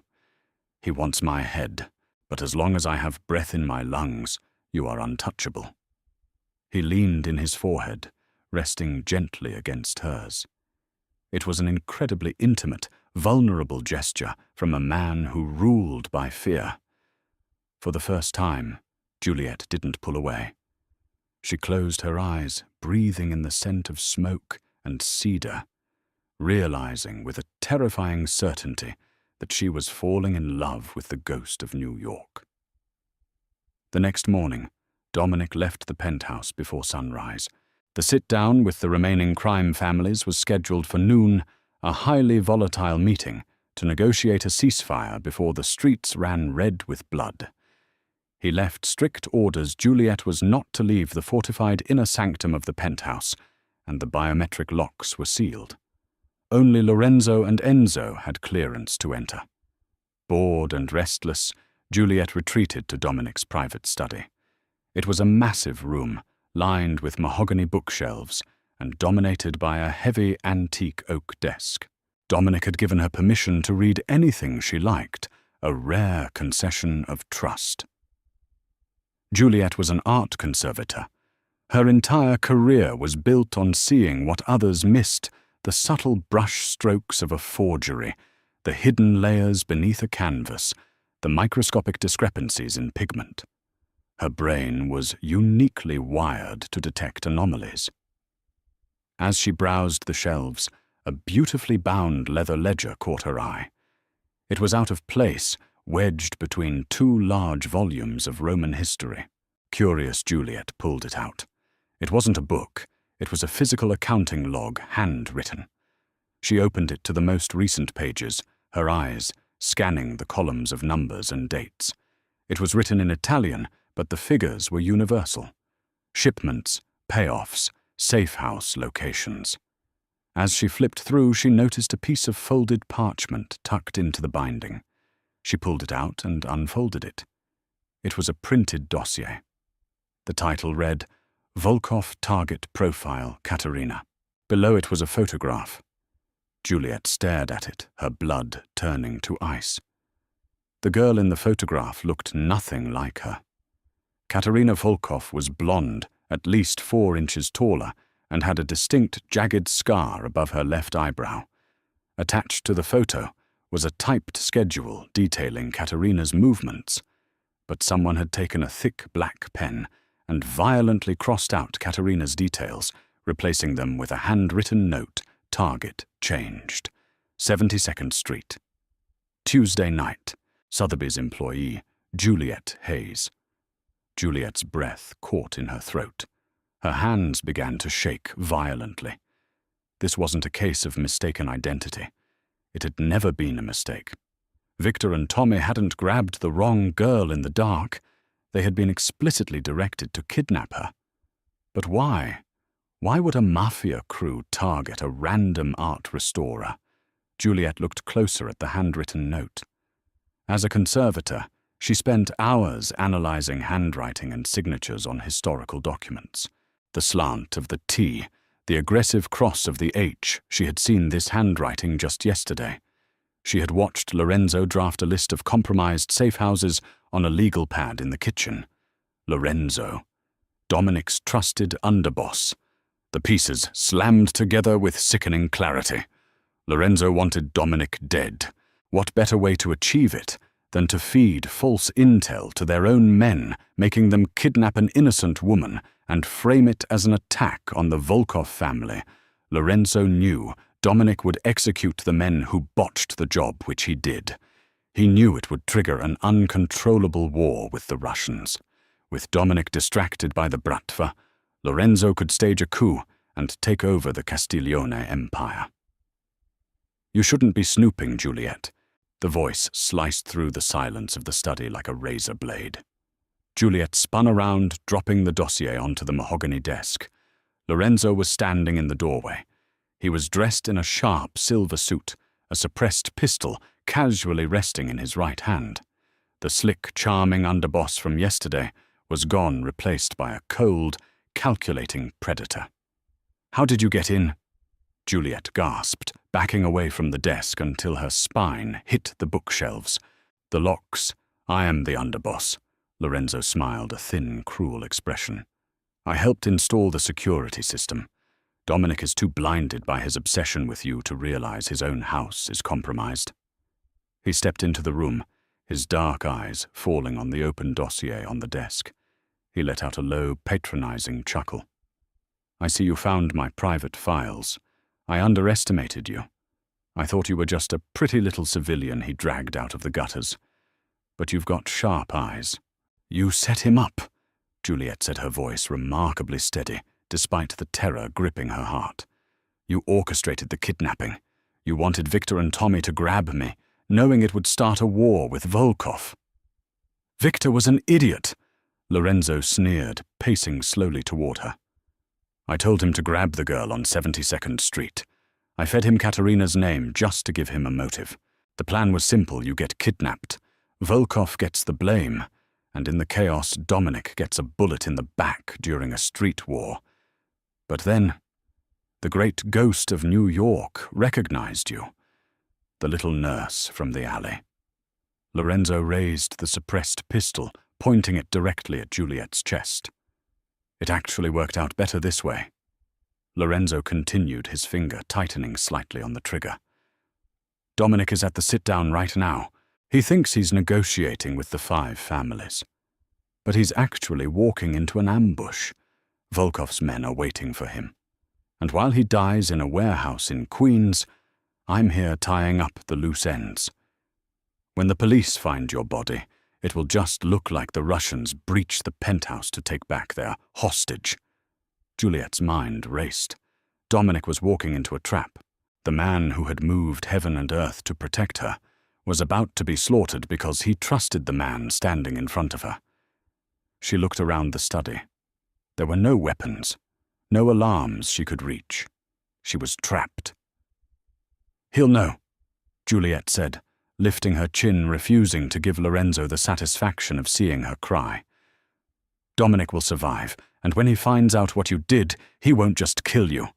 S1: He wants my head, but as long as I have breath in my lungs, you are untouchable." He leaned in his forehead, resting gently against hers. It was an incredibly intimate, vulnerable gesture from a man who ruled by fear. For the first time, Juliet didn't pull away. She closed her eyes, breathing in the scent of smoke and cedar, realizing with a terrifying certainty that she was falling in love with the ghost of New York. The next morning, Dominic left the penthouse before sunrise. The sit-down with the remaining crime families was scheduled for noon, a highly volatile meeting to negotiate a ceasefire before the streets ran red with blood. He left strict orders Juliet was not to leave the fortified inner sanctum of the penthouse, and the biometric locks were sealed. Only Lorenzo and Enzo had clearance to enter. Bored and restless, Juliet retreated to Dominic's private study. It was a massive room, lined with mahogany bookshelves and dominated by a heavy antique oak desk. Dominic had given her permission to read anything she liked, a rare concession of trust. Juliet was an art conservator. Her entire career was built on seeing what others missed, the subtle brush strokes of a forgery, the hidden layers beneath a canvas, the microscopic discrepancies in pigment. Her brain was uniquely wired to detect anomalies. As she browsed the shelves, a beautifully bound leather ledger caught her eye. It was out of place, wedged between two large volumes of Roman history. Curious Juliet pulled it out. It wasn't a book. It was a physical accounting log, handwritten. She opened it to the most recent pages, her eyes scanning the columns of numbers and dates. It was written in Italian, but the figures were universal. Shipments, payoffs, safe house locations. As she flipped through, she noticed a piece of folded parchment tucked into the binding. She pulled it out and unfolded it. It was a printed dossier. The title read, Volkov Target Profile Katerina. Below it was a photograph. Juliet stared at it, her blood turning to ice. The girl in the photograph looked nothing like her. Katerina Volkov was blonde, at least 4 inches taller, and had a distinct jagged scar above her left eyebrow. Attached to the photo was a typed schedule detailing Katerina's movements, but someone had taken a thick black pen and violently crossed out Katerina's details, replacing them with a handwritten note, target changed, 72nd Street. Tuesday night, Sotheby's employee, Juliet Hayes. Juliet's breath caught in her throat. Her hands began to shake violently. This wasn't a case of mistaken identity. It had never been a mistake. Victor and Tommy hadn't grabbed the wrong girl in the dark. They had been explicitly directed to kidnap her. But why? Why would a mafia crew target a random art restorer? Juliet looked closer at the handwritten note. As a conservator, she spent hours analyzing handwriting and signatures on historical documents. The slant of the T, the aggressive cross of the H, she had seen this handwriting just yesterday. She had watched Lorenzo draft a list of compromised safe houses on a legal pad in the kitchen. Lorenzo, Dominic's trusted underboss. The pieces slammed together with sickening clarity. Lorenzo wanted Dominic dead. What better way to achieve it than to feed false intel to their own men, making them kidnap an innocent woman and frame it as an attack on the Volkov family? Lorenzo knew Dominic would execute the men who botched the job, which he did. He knew it would trigger an uncontrollable war with the Russians. With Dominic distracted by the Bratva, Lorenzo could stage a coup and take over the Castiglione Empire. You shouldn't be snooping, Juliet. The voice sliced through the silence of the study like a razor blade. Juliet spun around, dropping the dossier onto the mahogany desk. Lorenzo was standing in the doorway. He was dressed in a sharp silver suit, a suppressed pistol casually resting in his right hand. The slick, charming underboss from yesterday was gone, replaced by a cold, calculating predator. How did you get in? Juliet gasped, backing away from the desk until her spine hit the bookshelves. The locks. I am the underboss. Lorenzo smiled, a thin, cruel expression. I helped install the security system. Dominic is too blinded by his obsession with you to realize his own house is compromised. He stepped into the room, his dark eyes falling on the open dossier on the desk. He let out a low, patronizing chuckle. I see you found my private files. I underestimated you. I thought you were just a pretty little civilian he dragged out of the gutters. But you've got sharp eyes. You set him up, Juliet said, her voice remarkably steady, despite the terror gripping her heart. You orchestrated the kidnapping. You wanted Victor and Tommy to grab me, knowing it would start a war with Volkov. Victor was an idiot, Lorenzo sneered, pacing slowly toward her. I told him to grab the girl on 72nd Street. I fed him Katerina's name just to give him a motive. The plan was simple: you get kidnapped. Volkov gets the blame, and in the chaos, Dominic gets a bullet in the back during a street war. But then, the great ghost of New York recognized you. The little nurse from the alley. Lorenzo raised the suppressed pistol, pointing it directly at Juliet's chest. It actually worked out better this way. Lorenzo continued, his finger tightening slightly on the trigger. Dominic is at the sit-down right now. He thinks he's negotiating with the 5 families. But he's actually walking into an ambush. Volkov's men are waiting for him. And while he dies in a warehouse in Queens, I'm here tying up the loose ends. When the police find your body, it will just look like the Russians breached the penthouse to take back their hostage. Juliet's mind raced. Dominic was walking into a trap. The man who had moved heaven and earth to protect her was about to be slaughtered because he trusted the man standing in front of her. She looked around the study. There were no weapons, no alarms she could reach. She was trapped. He'll know, Juliet said, lifting her chin, refusing to give Lorenzo the satisfaction of seeing her cry. Dominic will survive, and when he finds out what you did, he won't just kill you.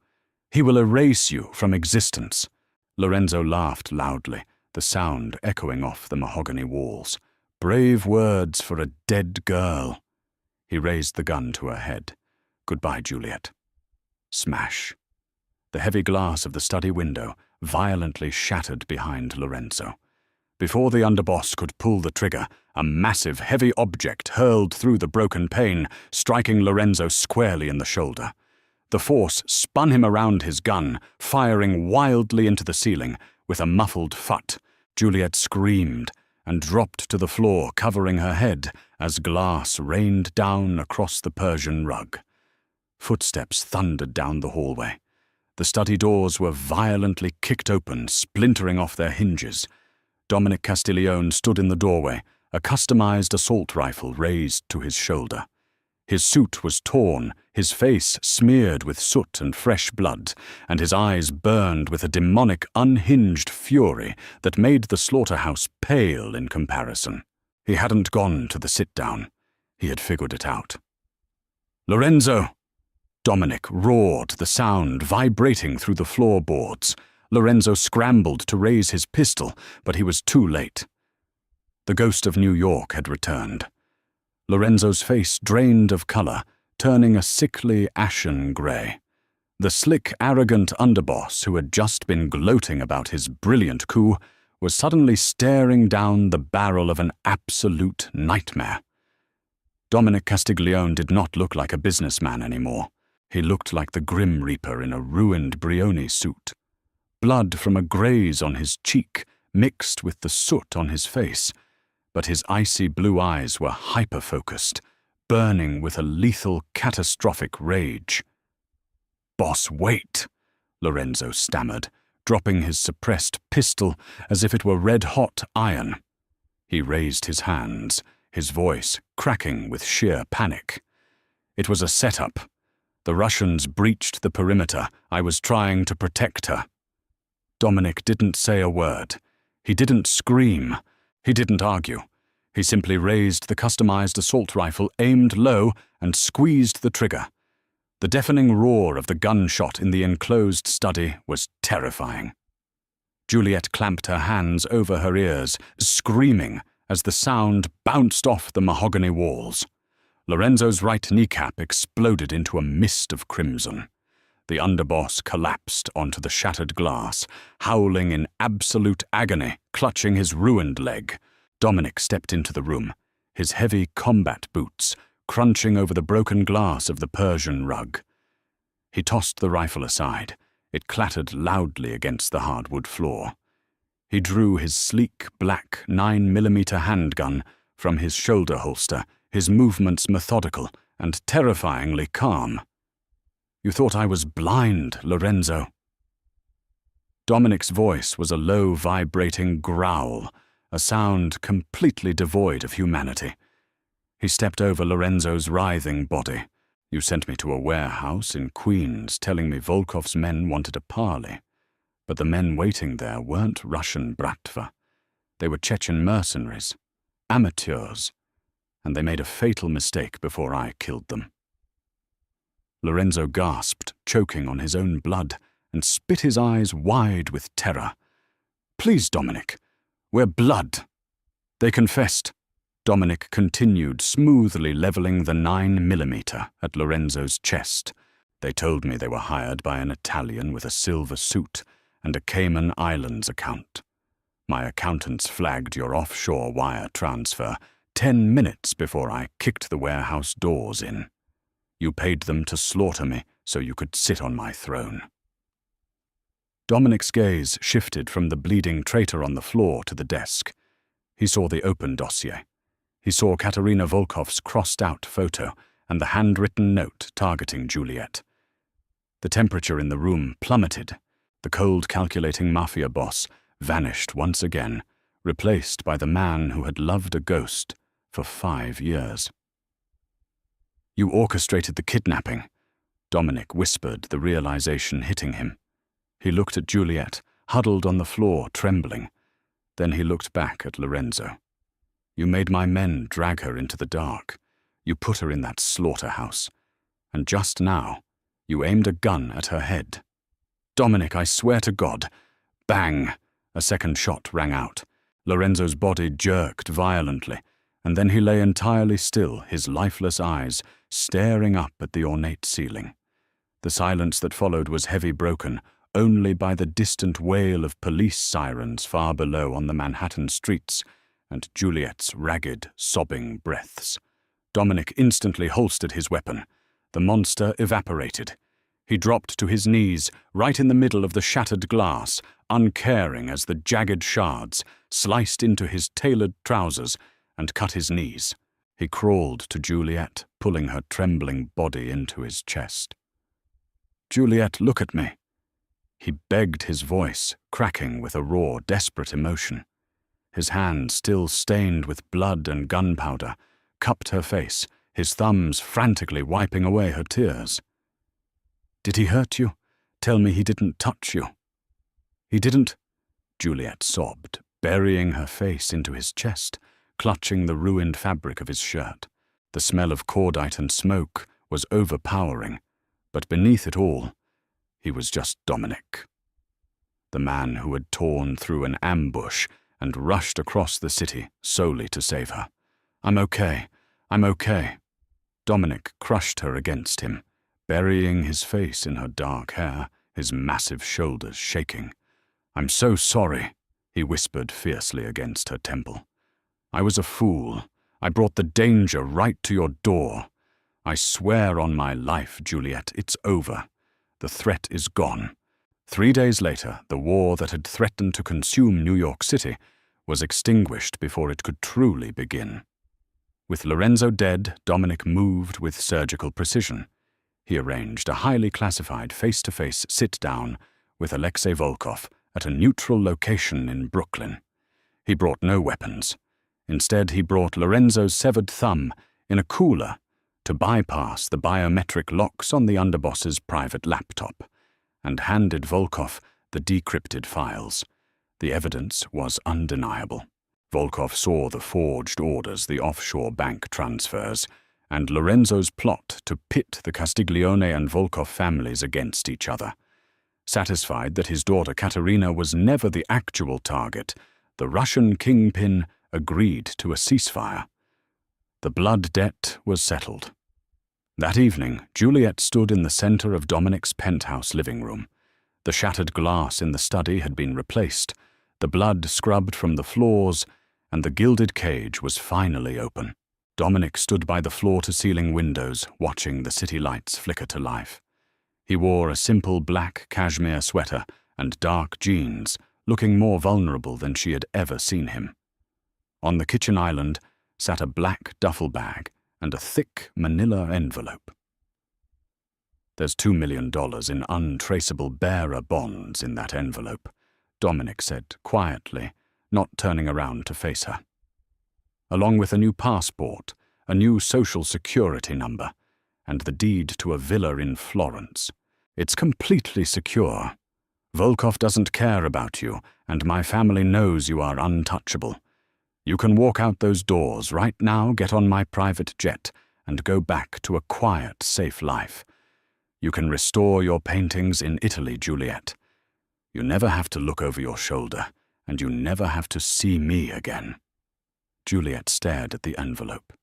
S1: He will erase you from existence. Lorenzo laughed loudly, the sound echoing off the mahogany walls. Brave words for a dead girl. He raised the gun to her head. Goodbye, Juliet. Smash. The heavy glass of the study window violently shattered behind Lorenzo. Before the underboss could pull the trigger, a massive, heavy object hurled through the broken pane, striking Lorenzo squarely in the shoulder. The force spun him around his gun, firing wildly into the ceiling. With a muffled phut, Juliet screamed and dropped to the floor, covering her head as glass rained down across the Persian rug. Footsteps thundered down the hallway. The study doors were violently kicked open, splintering off their hinges. Dominic Castiglione stood in the doorway, a customized assault rifle raised to his shoulder. His suit was torn, his face smeared with soot and fresh blood, and his eyes burned with a demonic, unhinged fury that made the slaughterhouse pale in comparison. He hadn't gone to the sit-down. He had figured it out. "Lorenzo!" Dominic roared, the sound vibrating through the floorboards. Lorenzo scrambled to raise his pistol, but he was too late. The ghost of New York had returned. Lorenzo's face drained of color, turning a sickly ashen gray. The slick, arrogant underboss who had just been gloating about his brilliant coup was suddenly staring down the barrel of an absolute nightmare. Dominic Castiglione did not look like a businessman anymore. He looked like the Grim Reaper in a ruined Brioni suit. Blood from a graze on his cheek mixed with the soot on his face, but his icy blue eyes were hyper-focused, burning with a lethal, catastrophic rage. "Boss, wait," Lorenzo stammered, dropping his suppressed pistol as if it were red-hot iron. He raised his hands, his voice cracking with sheer panic. "It was a setup. The Russians breached the perimeter. I was trying to protect her." Dominic didn't say a word. He didn't scream. He didn't argue. He simply raised the customized assault rifle, aimed low, and squeezed the trigger. The deafening roar of the gunshot in the enclosed study was terrifying. Juliet clamped her hands over her ears, screaming as the sound bounced off the mahogany walls. Lorenzo's right kneecap exploded into a mist of crimson. The underboss collapsed onto the shattered glass, howling in absolute agony, clutching his ruined leg. Dominic stepped into the room, his heavy combat boots crunching over the broken glass of the Persian rug. He tossed the rifle aside. It clattered loudly against the hardwood floor. He drew his sleek, black 9mm handgun from his shoulder holster, his movements methodical and terrifyingly calm. "You thought I was blind, Lorenzo." Dominic's voice was a low, vibrating growl, a sound completely devoid of humanity. He stepped over Lorenzo's writhing body. "You sent me to a warehouse in Queens telling me Volkov's men wanted a parley. But the men waiting there weren't Russian bratva. They were Chechen mercenaries, amateurs, and they made a fatal mistake before I killed them." Lorenzo gasped, choking on his own blood, and spit his eyes wide with terror. "Please, Dominic, we're blood." "They confessed." Dominic continued, smoothly leveling the 9mm at Lorenzo's chest. "They told me they were hired by an Italian with a silver suit and a Cayman Islands account. My accountants flagged your offshore wire transfer 10 minutes before I kicked the warehouse doors in. You paid them to slaughter me so you could sit on my throne." Dominic's gaze shifted from the bleeding traitor on the floor to the desk. He saw the open dossier. He saw Katerina Volkov's crossed-out photo and the handwritten note targeting Juliet. The temperature in the room plummeted. The cold, calculating mafia boss vanished once again, replaced by the man who had loved a ghost for 5 years. "You orchestrated the kidnapping," Dominic whispered, the realization hitting him. He looked at Juliet, huddled on the floor, trembling. Then he looked back at Lorenzo. You made my men drag her into the dark. You put her in that slaughterhouse. And just now, you aimed a gun at her head. Dominic, I swear to God. Bang! A second shot rang out. Lorenzo's body jerked violently, and then he lay entirely still, his lifeless eyes staring up at the ornate ceiling. The silence that followed was heavy, broken only by the distant wail of police sirens far below on the Manhattan streets and Juliet's ragged, sobbing breaths. Dominic instantly holstered his weapon. The monster evaporated. He dropped to his knees, right in the middle of the shattered glass, uncaring as the jagged shards sliced into his tailored trousers and cut his knees. He crawled to Juliet, pulling her trembling body into his chest. Juliet, look at me. He begged, his voice cracking with a raw, desperate emotion. His hand, still stained with blood and gunpowder, cupped her face, his thumbs frantically wiping away her tears. Did he hurt you? Tell me he didn't touch you. He didn't, Juliet sobbed, burying her face into his chest, clutching the ruined fabric of his shirt. The smell of cordite and smoke was overpowering, but beneath it all, he was just Dominic. The man who had torn through an ambush and rushed across the city solely to save her. I'm okay. Dominic crushed her against him, burying his face in her dark hair, his massive shoulders shaking. I'm so sorry, he whispered fiercely against her temple. I was a fool. I brought the danger right to your door. I swear on my life, Juliet, it's over. The threat is gone. 3 days later, the war that had threatened to consume New York City was extinguished before it could truly begin. With Lorenzo dead, Dominic moved with surgical precision. He arranged a highly classified face-to-face sit-down with Alexei Volkov at a neutral location in Brooklyn. He brought no weapons. Instead, he brought Lorenzo's severed thumb in a cooler to bypass the biometric locks on the underboss's private laptop, and handed Volkov the decrypted files. The evidence was undeniable. Volkov saw the forged orders, the offshore bank transfers, and Lorenzo's plot to pit the Castiglione and Volkov families against each other. Satisfied that his daughter Katerina was never the actual target, the Russian kingpin agreed to a ceasefire. The blood debt was settled. That evening, Juliet stood in the center of Dominic's penthouse living room. The shattered glass in the study had been replaced, the blood scrubbed from the floors, and the gilded cage was finally open. Dominic stood by the floor-to-ceiling windows, watching the city lights flicker to life. He wore a simple black cashmere sweater and dark jeans, looking more vulnerable than she had ever seen him. On the kitchen island sat a black duffel bag and a thick manila envelope. There's $2 million in untraceable bearer bonds in that envelope, Dominic said quietly, not turning around to face her. Along with a new passport, a new social security number, and the deed to a villa in Florence. It's completely secure. Volkov doesn't care about you, and my family knows you are untouchable. You can walk out those doors right now, get on my private jet, and go back to a quiet, safe life. You can restore your paintings in Italy, Juliet. You never have to look over your shoulder, and you never have to see me again. Juliet stared at the envelope.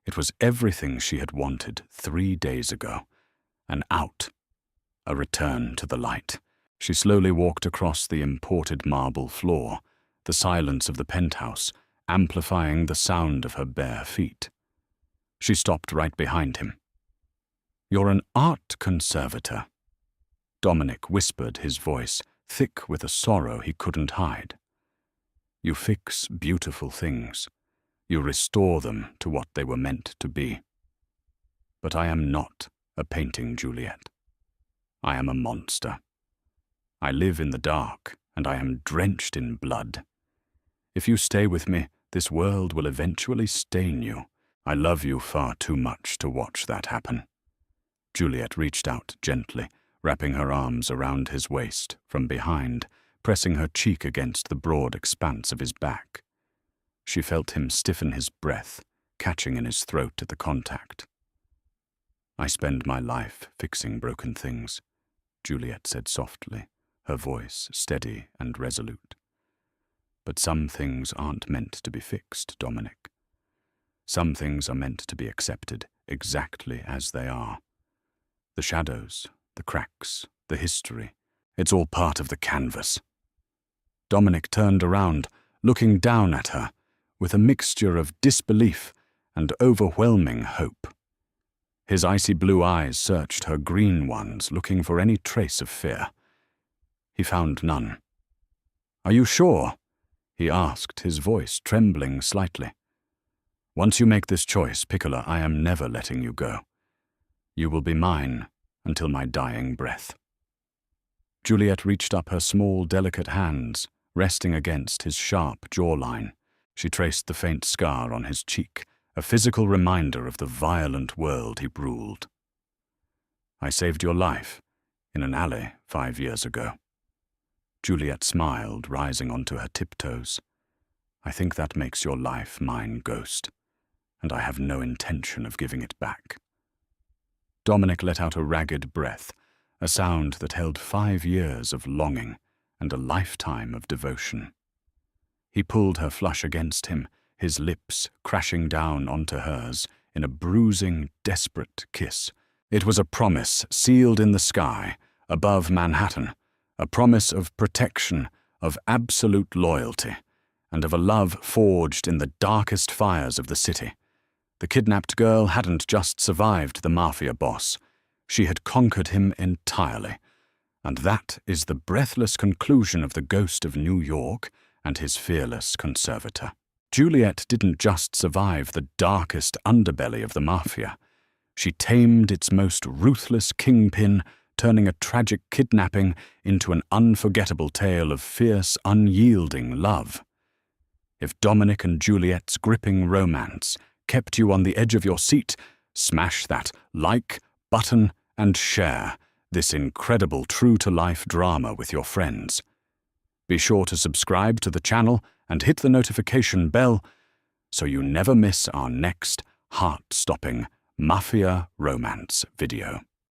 S1: It was everything she had wanted 3 days ago. An out. A return to the light. She slowly walked across the imported marble floor, the silence of the penthouse amplifying the sound of her bare feet. She stopped right behind him. You're an art conservator. Dominic whispered, his voice thick with a sorrow he couldn't hide. You fix beautiful things. You restore them to what they were meant to be. But I am not a painting, Juliet. I am a monster. I live in the dark, and I am drenched in blood. If you stay with me, this world will eventually stain you. I love you far too much to watch that happen. Juliet reached out gently, wrapping her arms around his waist from behind, pressing her cheek against the broad expanse of his back. She felt him stiffen his breath, catching in his throat at the contact. "I spend my life fixing broken things," Juliet said softly, her voice steady and resolute. "But some things aren't meant to be fixed, Dominic. Some things are meant to be accepted exactly as they are. The shadows, the cracks, the history, it's all part of the canvas." Dominic turned around, looking down at her, with a mixture of disbelief and overwhelming hope. His icy blue eyes searched her green ones, looking for any trace of fear. He found none. "Are you sure?" he asked, his voice trembling slightly. "Once you make this choice, Piccola, I am never letting you go. You will be mine until my dying breath." Juliet reached up her small, delicate hands, resting against his sharp jawline. She traced the faint scar on his cheek, a physical reminder of the violent world he ruled. "I saved your life in an alley 5 years ago." Juliet smiled, rising onto her tiptoes. "I think that makes your life mine, Ghost, and I have no intention of giving it back." Dominic let out a ragged breath, a sound that held 5 years of longing and a lifetime of devotion. He pulled her flush against him, his lips crashing down onto hers in a bruising, desperate kiss. It was a promise sealed in the sky, above Manhattan, a promise of protection, of absolute loyalty, and of a love forged in the darkest fires of the city. The kidnapped girl hadn't just survived the Mafia Boss. She had conquered him entirely. And that is the breathless conclusion of the Ghost of New York and his fearless conservator. Juliet didn't just survive the darkest underbelly of the Mafia. She tamed its most ruthless kingpin, turning a tragic kidnapping into an unforgettable tale of fierce, unyielding love. If Dominic and Juliet's gripping romance kept you on the edge of your seat, smash that like button and share this incredible true-to-life drama with your friends. Be sure to subscribe to the channel and hit the notification bell so you never miss our next heart-stopping Mafia romance video.